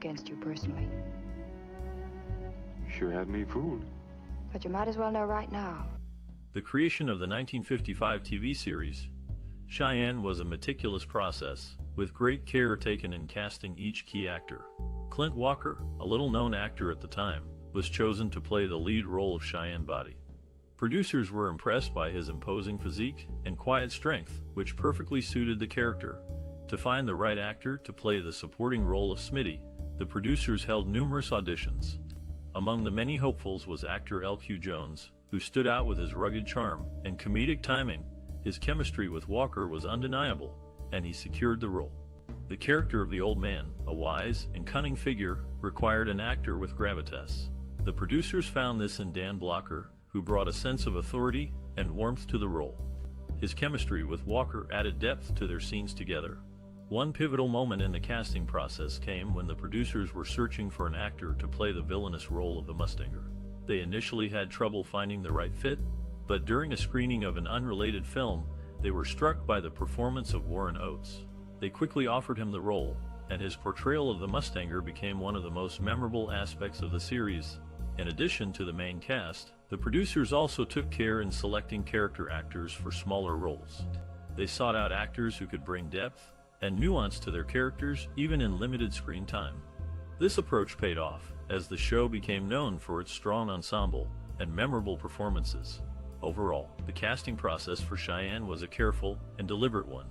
against you personally. You sure had me fooled. But you might as well know right now. The creation of the 1955 TV series, Cheyenne, was a meticulous process, with great care taken in casting each key actor. Clint Walker, a little-known actor at the time, was chosen to play the lead role of Cheyenne Bodie. Producers were impressed by his imposing physique and quiet strength, which perfectly suited the character. To find the right actor to play the supporting role of Smitty, the producers held numerous auditions. Among the many hopefuls was actor L.Q. Jones, who stood out with his rugged charm and comedic timing. His chemistry with Walker was undeniable, and he secured the role. The character of the old man, a wise and cunning figure, required an actor with gravitas. The producers found this in Dan Blocker, who brought a sense of authority and warmth to the role. His chemistry with Walker added depth to their scenes together. One pivotal moment in the casting process came when the producers were searching for an actor to play the villainous role of the Mustanger. They initially had trouble finding the right fit, but during a screening of an unrelated film, they were struck by the performance of Warren Oates. They quickly offered him the role, and his portrayal of the Mustanger became one of the most memorable aspects of the series. In addition to the main cast, the producers also took care in selecting character actors for smaller roles. They sought out actors who could bring depth and nuance to their characters even in limited screen time. This approach paid off, as the show became known for its strong ensemble and memorable performances. Overall, the casting process for Cheyenne was a careful and deliberate one.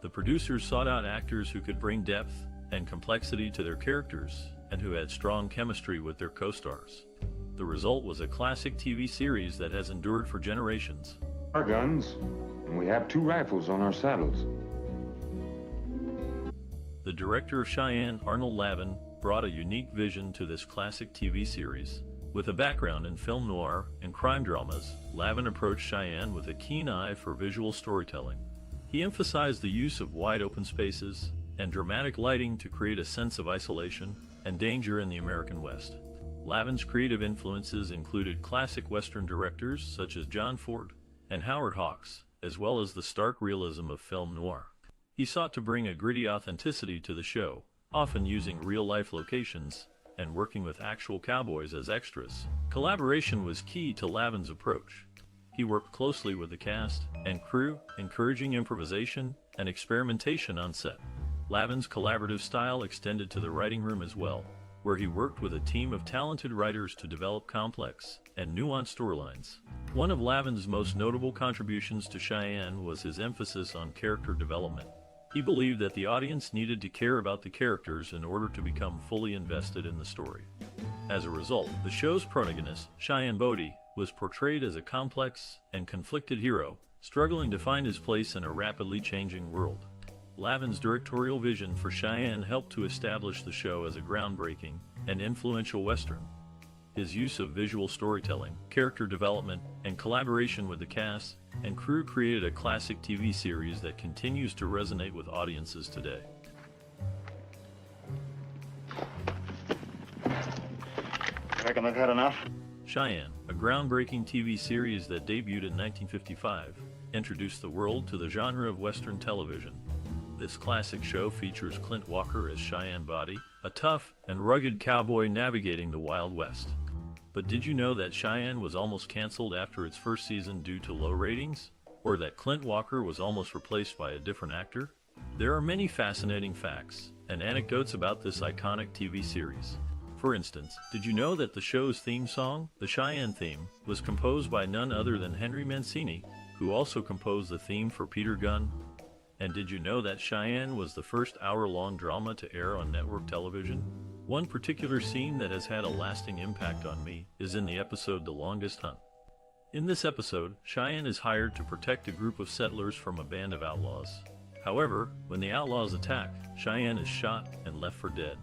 The producers sought out actors who could bring depth and complexity to their characters and who had strong chemistry with their co-stars. The result was a classic TV series that has endured for generations. Our guns, and we have 2 rifles on our saddles. The director of Cheyenne, Arnold Lavin, brought a unique vision to this classic TV series. With a background in film noir and crime dramas, Lavin approached Cheyenne with a keen eye for visual storytelling. He emphasized the use of wide open spaces and dramatic lighting to create a sense of isolation and danger in the American West. Lavin's creative influences included classic Western directors such as John Ford and Howard Hawks, as well as the stark realism of film noir. He sought to bring a gritty authenticity to the show, often using real-life locations and working with actual cowboys as extras. Collaboration was key to Lavin's approach. He worked closely with the cast and crew, encouraging improvisation and experimentation on set. Lavin's collaborative style extended to the writing room as well, where he worked with a team of talented writers to develop complex and nuanced storylines. One of Lavin's most notable contributions to Cheyenne was his emphasis on character development. He believed that the audience needed to care about the characters in order to become fully invested in the story. As a result, the show's protagonist, Cheyenne Bodie, was portrayed as a complex and conflicted hero, struggling to find his place in a rapidly changing world. Lavin's directorial vision for Cheyenne helped to establish the show as a groundbreaking and influential Western. His use of visual storytelling, character development, and collaboration with the cast and crew created a classic TV series that continues to resonate with audiences today. Reckon I've had enough? Cheyenne, a groundbreaking TV series that debuted in 1955, introduced the world to the genre of Western television. This classic show features Clint Walker as Cheyenne Bodie, a tough and rugged cowboy navigating the Wild West. But did you know that Cheyenne was almost canceled after its first season due to low ratings? Or that Clint Walker was almost replaced by a different actor? There are many fascinating facts and anecdotes about this iconic TV series. For instance, did you know that the show's theme song, the Cheyenne theme, was composed by none other than Henry Mancini, who also composed the theme for Peter Gunn? And did you know that Cheyenne was the first hour-long drama to air on network television? One particular scene that has had a lasting impact on me is in the episode The Longest Hunt. In this episode, Cheyenne is hired to protect a group of settlers from a band of outlaws. However, when the outlaws attack, Cheyenne is shot and left for dead.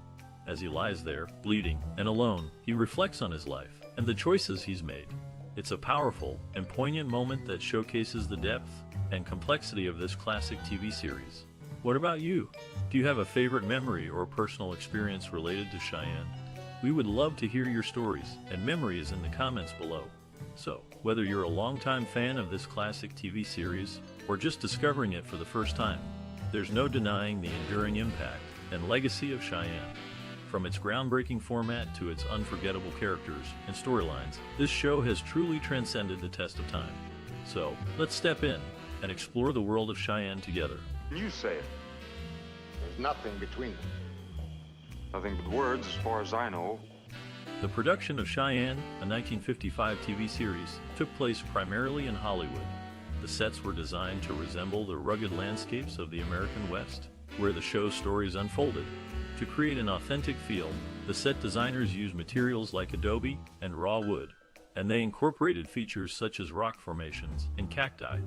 As he lies there, bleeding and alone, he reflects on his life and the choices he's made. It's a powerful and poignant moment that showcases the depth and complexity of this classic TV series. What about you? Do you have a favorite memory or personal experience related to Cheyenne? We would love to hear your stories and memories in the comments below. So, whether you're a longtime fan of this classic TV series or just discovering it for the first time, there's no denying the enduring impact and legacy of Cheyenne. From its groundbreaking format to its unforgettable characters and storylines, this show has truly transcended the test of time. So, let's step in and explore the world of Cheyenne together. You say it. There's nothing between them. Nothing but words, as far as I know. The production of Cheyenne, a 1955 TV series, took place primarily in Hollywood. The sets were designed to resemble the rugged landscapes of the American West, where the show's stories unfolded. To create an authentic feel, the set designers used materials like adobe and raw wood, and they incorporated features such as rock formations and cacti.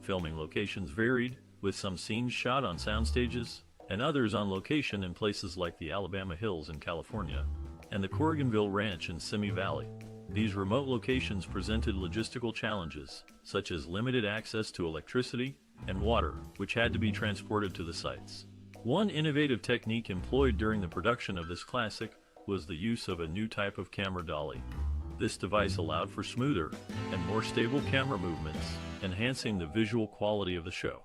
Filming locations varied, with some scenes shot on sound stages and others on location in places like the Alabama Hills in California and the Corriganville Ranch in Simi Valley. These remote locations presented logistical challenges, such as limited access to electricity and water, which had to be transported to the sites. One innovative technique employed during the production of this classic was the use of a new type of camera dolly. This device allowed for smoother and more stable camera movements, enhancing the visual quality of the show.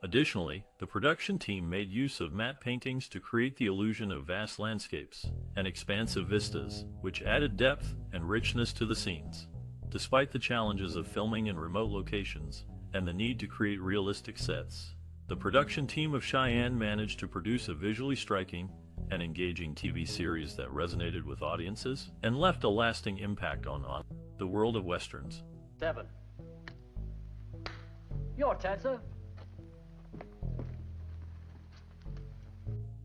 Additionally, the production team made use of matte paintings to create the illusion of vast landscapes and expansive vistas, which added depth and richness to the scenes. Despite the challenges of filming in remote locations and the need to create realistic sets, the production team of Cheyenne managed to produce a visually striking and engaging TV series that resonated with audiences and left a lasting impact on the world of Westerns. 7. Your turn, sir.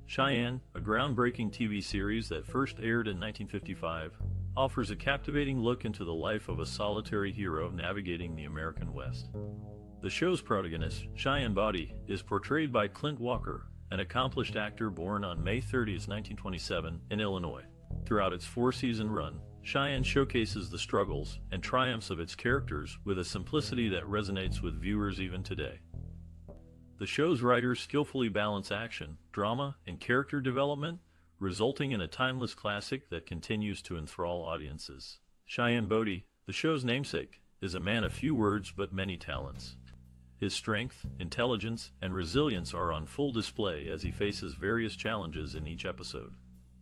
Cheyenne, a groundbreaking TV series that first aired in 1955, offers a captivating look into the life of a solitary hero navigating the American West. The show's protagonist, Cheyenne Bodie, is portrayed by Clint Walker, an accomplished actor born on May 30, 1927, in Illinois. Throughout its 4-season run, Cheyenne showcases the struggles and triumphs of its characters with a simplicity that resonates with viewers even today. The show's writers skillfully balance action, drama, and character development, resulting in a timeless classic that continues to enthrall audiences. Cheyenne Bodie, the show's namesake, is a man of few words but many talents. His strength, intelligence, and resilience are on full display as he faces various challenges in each episode.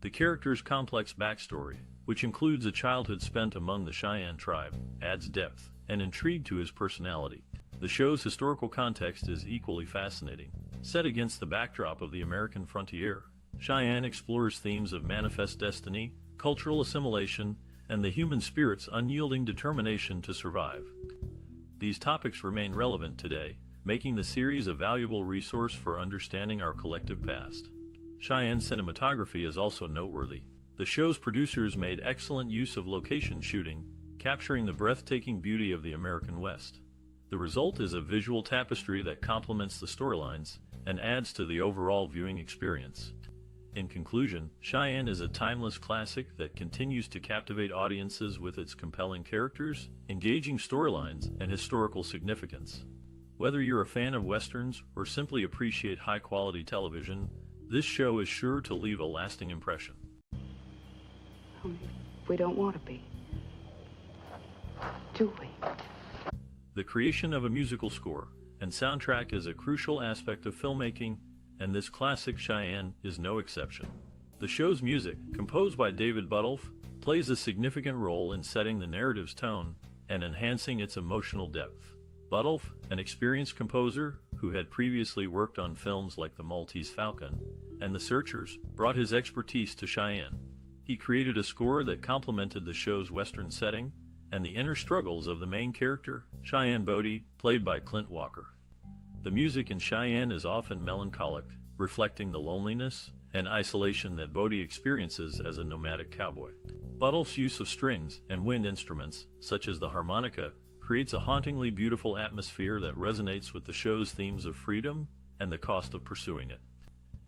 The character's complex backstory, which includes a childhood spent among the Cheyenne tribe, adds depth and intrigue to his personality. The show's historical context is equally fascinating. Set against the backdrop of the American frontier, Cheyenne explores themes of manifest destiny, cultural assimilation, and the human spirit's unyielding determination to survive. These topics remain relevant today, making the series a valuable resource for understanding our collective past. Cheyenne's cinematography is also noteworthy. The show's producers made excellent use of location shooting, capturing the breathtaking beauty of the American West. The result is a visual tapestry that complements the storylines and adds to the overall viewing experience. In conclusion, Cheyenne is a timeless classic that continues to captivate audiences with its compelling characters, engaging storylines, and historical significance. Whether you're a fan of Westerns or simply appreciate high-quality television, this show is sure to leave a lasting impression. We don't want to be. Do we? The creation of a musical score and soundtrack is a crucial aspect of filmmaking, and this classic Cheyenne is no exception. The show's music, composed by David Buttolph, plays a significant role in setting the narrative's tone and enhancing its emotional depth. Buttolph, an experienced composer who had previously worked on films like The Maltese Falcon and The Searchers, brought his expertise to Cheyenne. He created a score that complemented the show's Western setting and the inner struggles of the main character, Cheyenne Bodie, played by Clint Walker. The music in Cheyenne is often melancholic, reflecting the loneliness and isolation that Bodie experiences as a nomadic cowboy. Buttolph's use of strings and wind instruments, such as the harmonica, creates a hauntingly beautiful atmosphere that resonates with the show's themes of freedom and the cost of pursuing it.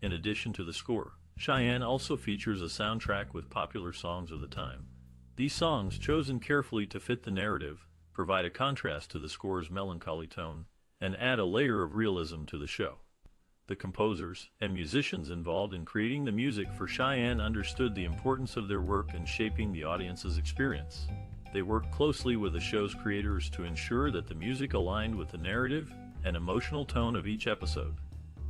In addition to the score, Cheyenne also features a soundtrack with popular songs of the time. These songs, chosen carefully to fit the narrative, provide a contrast to the score's melancholy tone and add a layer of realism to the show. The composers and musicians involved in creating the music for Cheyenne understood the importance of their work in shaping the audience's experience. They worked closely with the show's creators to ensure that the music aligned with the narrative and emotional tone of each episode.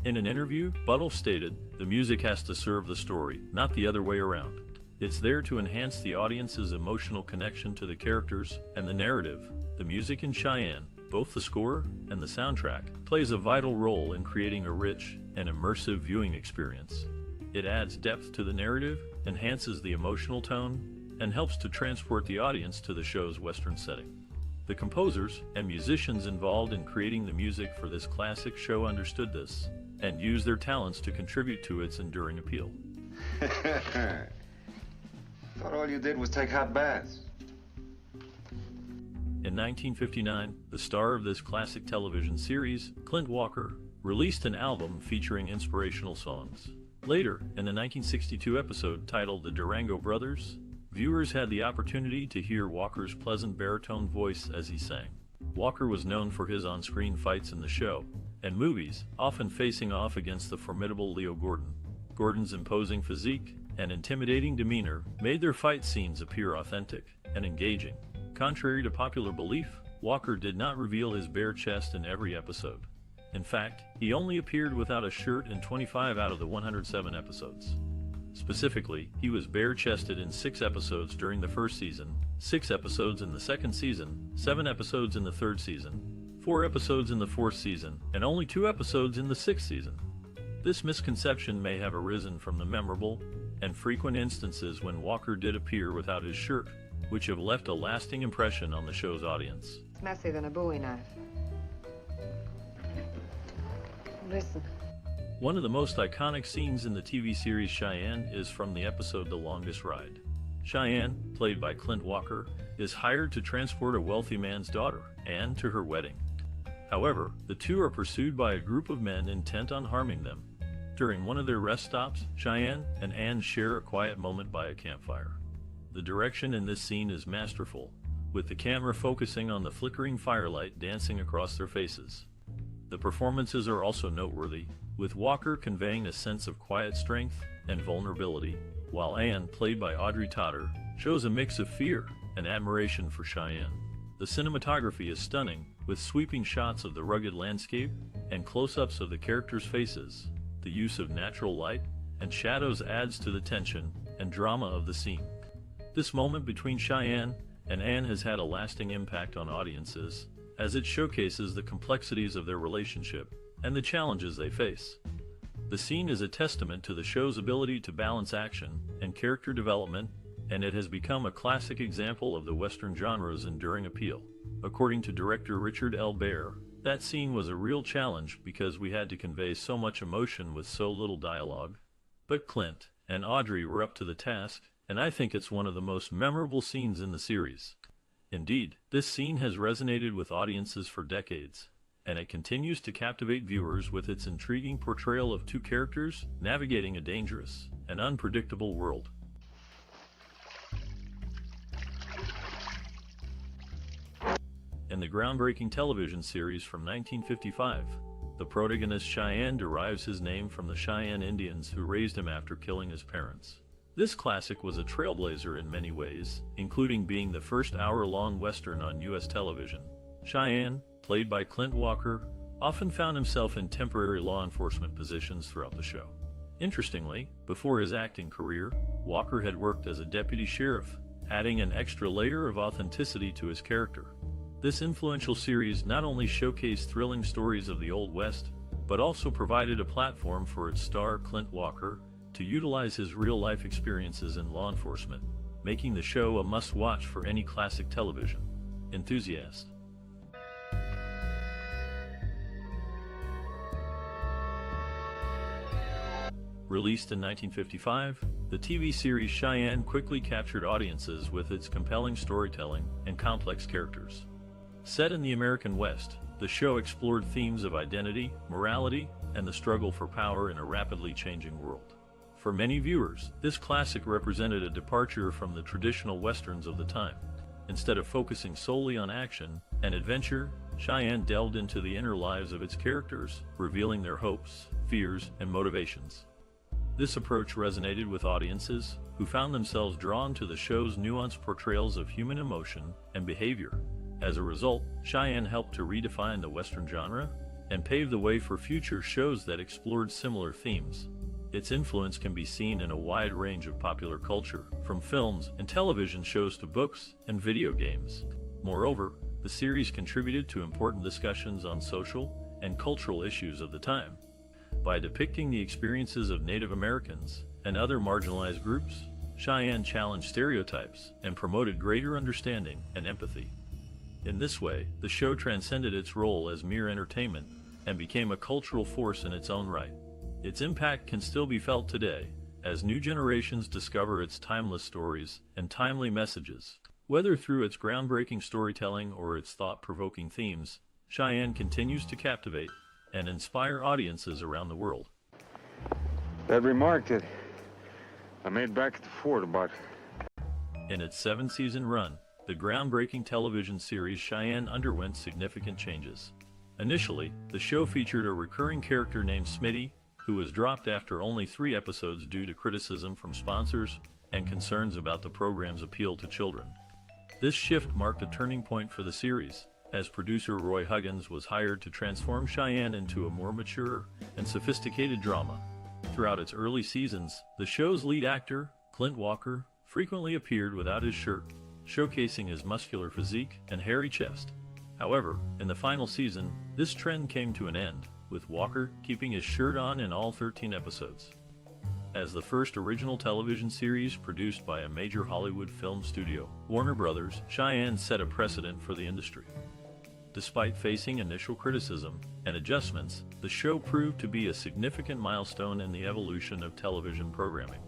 In an interview, Buttle stated, "The music has to serve the story, not the other way around. It's there to enhance the audience's emotional connection to the characters and the narrative. The music in Cheyenne, both the score and the soundtrack, plays a vital role in creating a rich and immersive viewing experience. It adds depth to the narrative, enhances the emotional tone, and helps to transport the audience to the show's Western setting." The composers and musicians involved in creating the music for this classic show understood this and used their talents to contribute to its enduring appeal. Thought all you did was take hot baths. In 1959, the star of this classic television series, Clint Walker, released an album featuring inspirational songs. Later, in the 1962 episode titled The Durango Brothers, viewers had the opportunity to hear Walker's pleasant baritone voice as he sang. Walker was known for his on-screen fights in the show and movies, often facing off against the formidable Leo Gordon. Gordon's imposing physique and intimidating demeanor made their fight scenes appear authentic and engaging. Contrary to popular belief, Walker did not reveal his bare chest in every episode. In fact, he only appeared without a shirt in 25 out of the 107 episodes. Specifically, he was bare-chested in 6 episodes during the first season, 6 episodes in the second season, 7 episodes in the third season, 4 episodes in the fourth season, and only 2 episodes in the sixth season. This misconception may have arisen from the memorable and frequent instances when Walker did appear without his shirt, which have left a lasting impression on the show's audience. It's messier than a Bowie knife. Listen. One of the most iconic scenes in the TV series Cheyenne is from the episode The Longest Ride. Cheyenne, played by Clint Walker, is hired to transport a wealthy man's daughter, Anne, to her wedding. However, the two are pursued by a group of men intent on harming them. During one of their rest stops, Cheyenne and Anne share a quiet moment by a campfire. The direction in this scene is masterful, with the camera focusing on the flickering firelight dancing across their faces. The performances are also noteworthy, with Walker conveying a sense of quiet strength and vulnerability, while Anne, played by Audrey Totter, shows a mix of fear and admiration for Cheyenne. The cinematography is stunning, with sweeping shots of the rugged landscape and close-ups of the characters' faces. The use of natural light and shadows adds to the tension and drama of the scene. This moment between Cheyenne and Anne has had a lasting impact on audiences, as it showcases the complexities of their relationship and the challenges they face. The scene is a testament to the show's ability to balance action and character development, and it has become a classic example of the Western genre's enduring appeal. According to director Richard L. Baer, that scene was a real challenge because we had to convey so much emotion with so little dialogue. But Clint and Audrey were up to the task, and I think it's one of the most memorable scenes in the series. Indeed, this scene has resonated with audiences for decades, and it continues to captivate viewers with its intriguing portrayal of two characters navigating a dangerous and unpredictable world. In the groundbreaking television series from 1955, the protagonist Cheyenne derives his name from the Cheyenne Indians who raised him after killing his parents. This classic was a trailblazer in many ways, including being the first hour-long Western on U.S. television. Cheyenne, played by Clint Walker, often found himself in temporary law enforcement positions throughout the show. Interestingly, before his acting career, Walker had worked as a deputy sheriff, adding an extra layer of authenticity to his character. This influential series not only showcased thrilling stories of the Old West, but also provided a platform for its star Clint Walker to utilize his real-life experiences in law enforcement, making the show a must-watch for any classic television enthusiast. Released in 1955, the TV series Cheyenne quickly captured audiences with its compelling storytelling and complex characters. Set in the American West, the show explored themes of identity, morality, and the struggle for power in a rapidly changing world. For many viewers, this classic represented a departure from the traditional westerns of the time. Instead of focusing solely on action and adventure, Cheyenne delved into the inner lives of its characters, revealing their hopes, fears, and motivations. This approach resonated with audiences who found themselves drawn to the show's nuanced portrayals of human emotion and behavior. As a result, Cheyenne helped to redefine the Western genre, and paved the way for future shows that explored similar themes. Its influence can be seen in a wide range of popular culture, from films and television shows to books and video games. Moreover, the series contributed to important discussions on social and cultural issues of the time. By depicting the experiences of Native Americans and other marginalized groups, Cheyenne challenged stereotypes and promoted greater understanding and empathy. In this way, the show transcended its role as mere entertainment and became a cultural force in its own right. Its impact can still be felt today, as new generations discover its timeless stories and timely messages. Whether through its groundbreaking storytelling or its thought-provoking themes, Cheyenne continues to captivate and inspire audiences around the world. That remark that I made back at the fort about... In its 7-season run, the groundbreaking television series Cheyenne underwent significant changes. Initially, the show featured a recurring character named Smitty, who was dropped after only 3 episodes due to criticism from sponsors and concerns about the program's appeal to children. This shift marked a turning point for the series, as producer Roy Huggins was hired to transform Cheyenne into a more mature and sophisticated drama. Throughout its early seasons, the show's lead actor, Clint Walker, frequently appeared without his shirt, showcasing his muscular physique and hairy chest. However, in the final season, this trend came to an end, with Walker keeping his shirt on in all 13 episodes. As the first original television series produced by a major Hollywood film studio, Warner Brothers, Cheyenne set a precedent for the industry. Despite facing initial criticism and adjustments, the show proved to be a significant milestone in the evolution of television programming.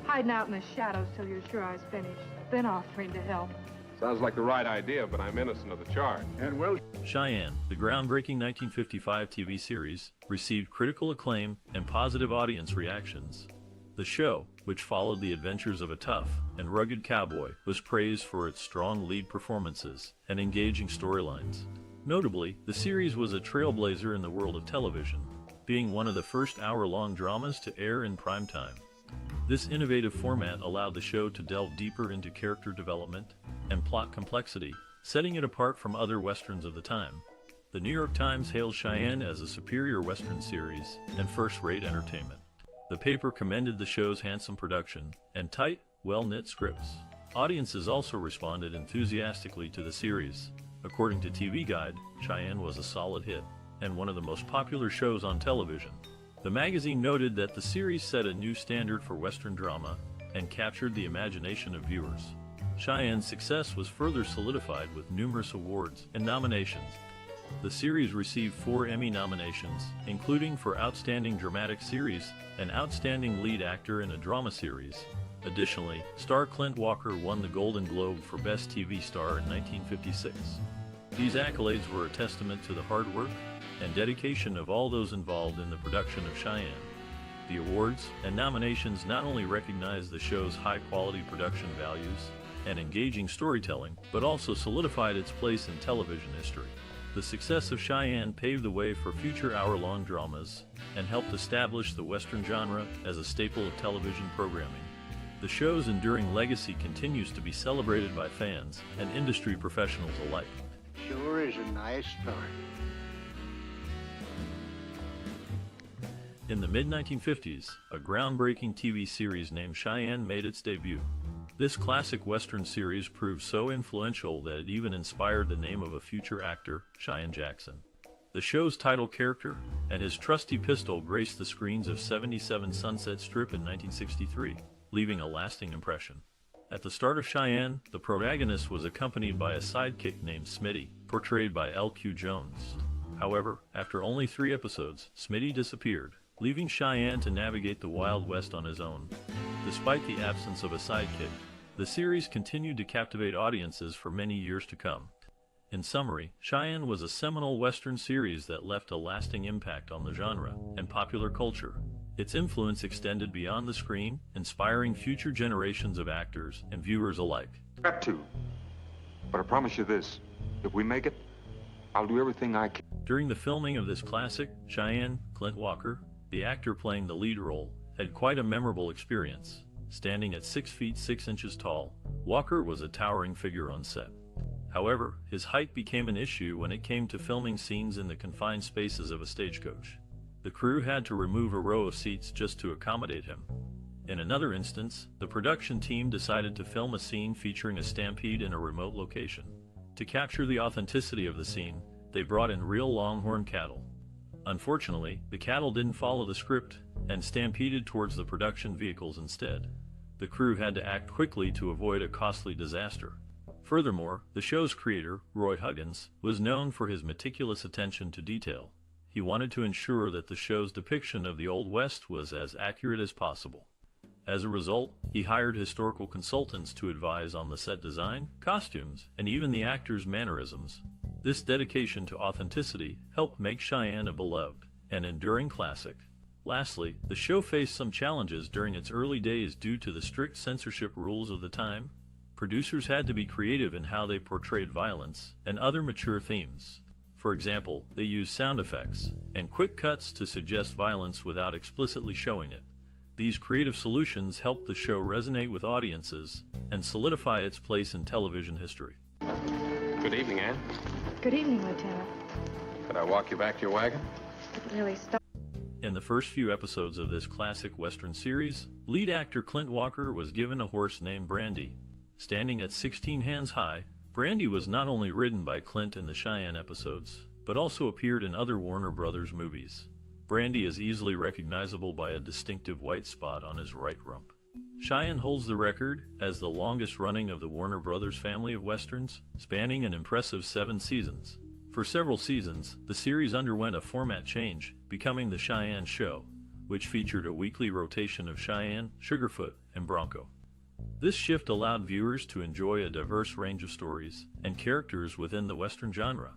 Hiding out in the shadows till you're sure I was finished, then offering to help. Sounds like the right idea, but I'm innocent of the charge. And well... Cheyenne, the groundbreaking 1955 TV series, received critical acclaim and positive audience reactions. The show, which followed the adventures of a tough and rugged cowboy, was praised for its strong lead performances and engaging storylines. Notably, the series was a trailblazer in the world of television, being one of the first hour-long dramas to air in prime time. This innovative format allowed the show to delve deeper into character development and plot complexity, setting it apart from other westerns of the time. The New York Times hailed Cheyenne as a superior western series and first-rate entertainment. The paper commended the show's handsome production and tight, well-knit scripts. Audiences also responded enthusiastically to the series. According to TV Guide, Cheyenne was a solid hit and one of the most popular shows on television. The magazine noted that the series set a new standard for Western drama and captured the imagination of viewers. Cheyenne's success was further solidified with numerous awards and nominations. The series received 4 Emmy nominations, including for Outstanding Dramatic Series and Outstanding Lead Actor in a Drama Series. Additionally, star Clint Walker won the Golden Globe for Best TV Star in 1956. These accolades were a testament to the hard work and dedication of all those involved in the production of Cheyenne. The awards and nominations not only recognized the show's high-quality production values and engaging storytelling, but also solidified its place in television history. The success of Cheyenne paved the way for future hour-long dramas and helped establish the Western genre as a staple of television programming. The show's enduring legacy continues to be celebrated by fans and industry professionals alike. Sure is a nice start. In the mid-1950s, a groundbreaking TV series named Cheyenne made its debut. This classic Western series proved so influential that it even inspired the name of a future actor, Cheyenne Jackson. The show's title character and his trusty pistol graced the screens of 77 Sunset Strip in 1963, leaving a lasting impression. At the start of Cheyenne, the protagonist was accompanied by a sidekick named Smitty, portrayed by L.Q. Jones. However, after only 3 episodes, Smitty disappeared, leaving Cheyenne to navigate the Wild West on his own. Despite the absence of a sidekick, the series continued to captivate audiences for many years to come. In summary, Cheyenne was a seminal Western series that left a lasting impact on the genre and popular culture. Its influence extended beyond the screen, inspiring future generations of actors and viewers alike. Got to. But I promise you this, if we make it, I'll do everything I can. During the filming of this classic, Cheyenne, Clint Walker, the actor playing the lead role, had quite a memorable experience. Standing at 6 feet 6 inches tall, Walker was a towering figure on set. However, his height became an issue when it came to filming scenes in the confined spaces of a stagecoach. The crew had to remove a row of seats just to accommodate him. In another instance, the production team decided to film a scene featuring a stampede in a remote location. To capture the authenticity of the scene, they brought in real longhorn cattle. Unfortunately, the cattle didn't follow the script and stampeded towards the production vehicles instead. The crew had to act quickly to avoid a costly disaster. Furthermore, the show's creator, Roy Huggins, was known for his meticulous attention to detail. He wanted to ensure that the show's depiction of the Old West was as accurate as possible. As a result, he hired historical consultants to advise on the set design, costumes, and even the actors' mannerisms. This dedication to authenticity helped make Cheyenne a beloved and enduring classic. Lastly, the show faced some challenges during its early days due to the strict censorship rules of the time. Producers had to be creative in how they portrayed violence and other mature themes. For example, they used sound effects and quick cuts to suggest violence without explicitly showing it. These creative solutions helped the show resonate with audiences and solidify its place in television history. Good evening, Ann. Good evening, Lieutenant. Could I walk you back to your wagon? Didn't really stop. In the first few episodes of this classic Western series, lead actor Clint Walker was given a horse named Brandy. Standing at 16 hands high, Brandy was not only ridden by Clint in the Cheyenne episodes, but also appeared in other Warner Brothers movies. Brandy is easily recognizable by a distinctive white spot on his right rump. Cheyenne holds the record as the longest running of the Warner Brothers family of westerns, spanning an impressive 7 seasons. For several seasons, the series underwent a format change, becoming The Cheyenne Show, which featured a weekly rotation of Cheyenne, Sugarfoot, and Bronco. This shift allowed viewers to enjoy a diverse range of stories and characters within the Western genre.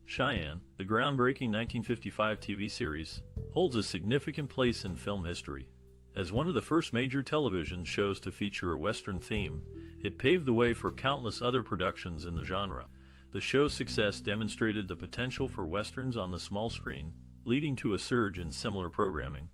Cheyenne, the groundbreaking 1955 TV series, holds a significant place in film history. As one of the first major television shows to feature a Western theme, it paved the way for countless other productions in the genre. The show's success demonstrated the potential for Westerns on the small screen, leading to a surge in similar programming.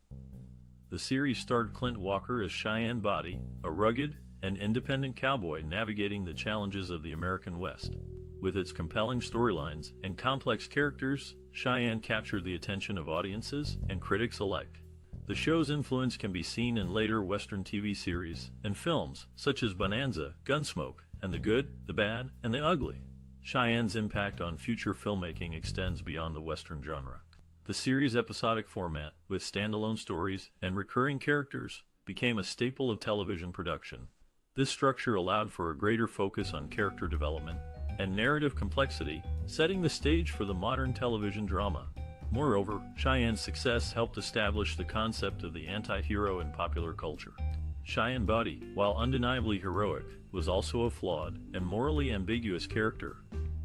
The series starred Clint Walker as Cheyenne Bodie, a rugged and independent cowboy navigating the challenges of the American West. With its compelling storylines and complex characters, Cheyenne captured the attention of audiences and critics alike. The show's influence can be seen in later Western TV series and films such as Bonanza, Gunsmoke, and The Good, the Bad, and the Ugly. Cheyenne's impact on future filmmaking extends beyond the Western genre. The series' episodic format, with standalone stories and recurring characters, became a staple of television production. This structure allowed for a greater focus on character development and narrative complexity, setting the stage for the modern television drama. Moreover, Cheyenne's success helped establish the concept of the anti-hero in popular culture. Cheyenne Bodie, while undeniably heroic, was also a flawed and morally ambiguous character.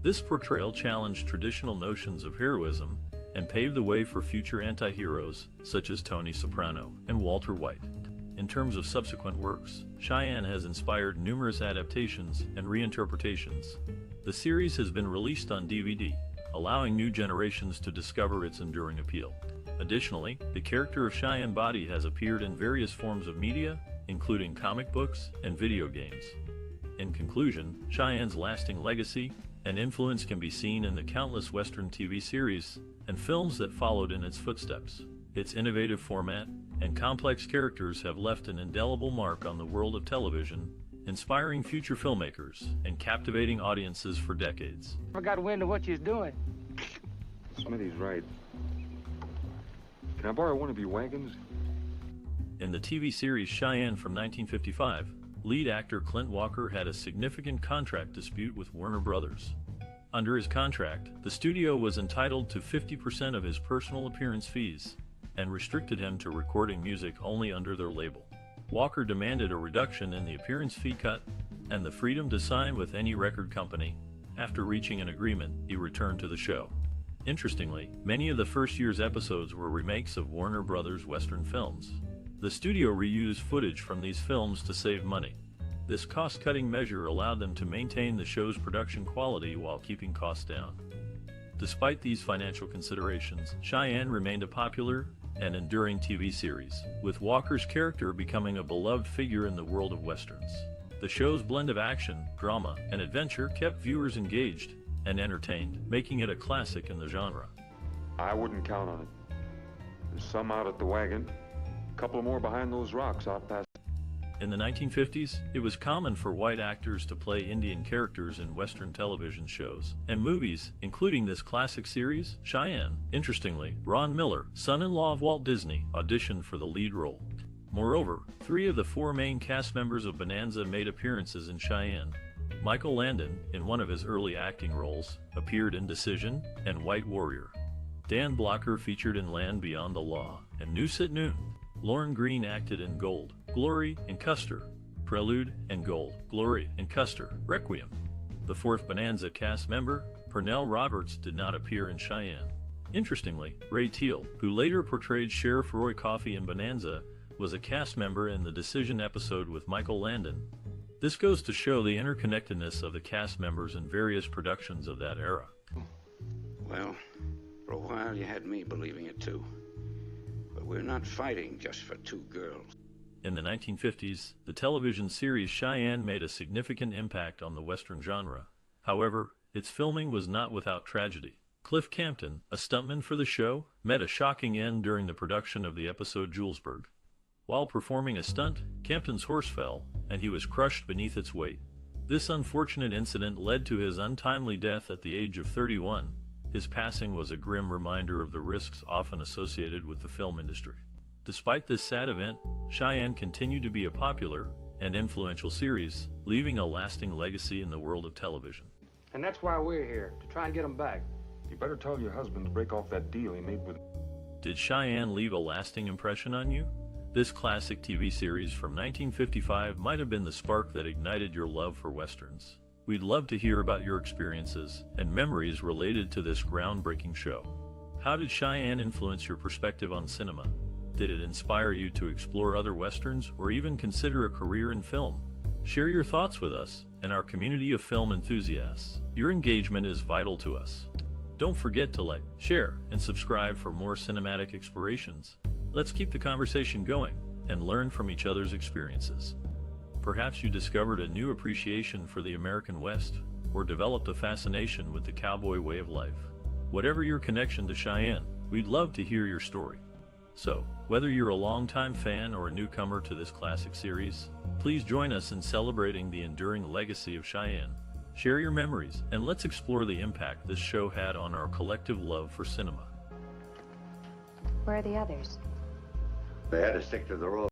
This portrayal challenged traditional notions of heroism and paved the way for future anti-heroes such as Tony Soprano and Walter White. In terms of subsequent works, Cheyenne has inspired numerous adaptations and reinterpretations. The series has been released on DVD, allowing new generations to discover its enduring appeal. Additionally, the character of Cheyenne Bodie has appeared in various forms of media, including comic books and video games. In conclusion, Cheyenne's lasting legacy and influence can be seen in the countless Western TV series and films that followed in its footsteps. Its innovative format and complex characters have left an indelible mark on the world of television, inspiring future filmmakers and captivating audiences for decades. I got wind of what you're doing. Smitty's right. Can I borrow one of your wagons? In the TV series Cheyenne from 1955, lead actor Clint Walker had a significant contract dispute with Warner Brothers. Under his contract, the studio was entitled to 50% of his personal appearance fees and restricted him to recording music only under their label. Walker demanded a reduction in the appearance fee cut and the freedom to sign with any record company. After reaching an agreement, he returned to the show. Interestingly, many of the first year's episodes were remakes of Warner Brothers Western films. The studio reused footage from these films to save money. This cost-cutting measure allowed them to maintain the show's production quality while keeping costs down. Despite these financial considerations, Cheyenne remained a popular and enduring TV series, with Walker's character becoming a beloved figure in the world of westerns. The show's blend of action, drama, and adventure kept viewers engaged and entertained, making it a classic in the genre. I wouldn't count on it. There's some out at the wagon. A couple more behind those rocks out past. In the 1950s, it was common for white actors to play Indian characters in Western television shows and movies, including this classic series, Cheyenne. Interestingly, Ron Miller, son-in-law of Walt Disney, auditioned for the lead role. Moreover, 3 of the 4 main cast members of Bonanza made appearances in Cheyenne. Michael Landon, in one of his early acting roles, appeared in Decision and White Warrior. Dan Blocker featured in Land Beyond the Law and Noose at Noon. Lauren Green acted in Gold, Glory, and Custer, Prelude, and Gold, Glory, and Custer, Requiem. The 4th Bonanza cast member, Pernell Roberts, did not appear in Cheyenne. Interestingly, Ray Teal, who later portrayed Sheriff Roy Coffey in Bonanza, was a cast member in the Decision episode with Michael Landon. This goes to show the interconnectedness of the cast members in various productions of that era. Well, for a while you had me believing it too. But we're not fighting just for 2 girls. In the 1950s, the television series Cheyenne made a significant impact on the Western genre. However, its filming was not without tragedy. Cliff Campton, a stuntman for the show, met a shocking end during the production of the episode Julesburg. While performing a stunt, Campton's horse fell, and he was crushed beneath its weight. This unfortunate incident led to his untimely death at the age of 31. His passing was a grim reminder of the risks often associated with the film industry. Despite this sad event, Cheyenne continued to be a popular and influential series, leaving a lasting legacy in the world of television. And that's why we're here, to try and get them back. You better tell your husband to break off that deal he made with... Did Cheyenne leave a lasting impression on you? This classic TV series from 1955 might have been the spark that ignited your love for westerns. We'd love to hear about your experiences and memories related to this groundbreaking show. How did Cheyenne influence your perspective on cinema? Did it inspire you to explore other westerns or even consider a career in film? Share your thoughts with us and our community of film enthusiasts. Your engagement is vital to us. Don't forget to like, share, and subscribe for more cinematic explorations. Let's keep the conversation going and learn from each other's experiences. Perhaps you discovered a new appreciation for the American West or developed a fascination with the cowboy way of life. Whatever your connection to Cheyenne, we'd love to hear your story. So, whether you're a longtime fan or a newcomer to this classic series, please join us in celebrating the enduring legacy of Cheyenne. Share your memories, and let's explore the impact this show had on our collective love for cinema. Where are the others? They had to stick to the road.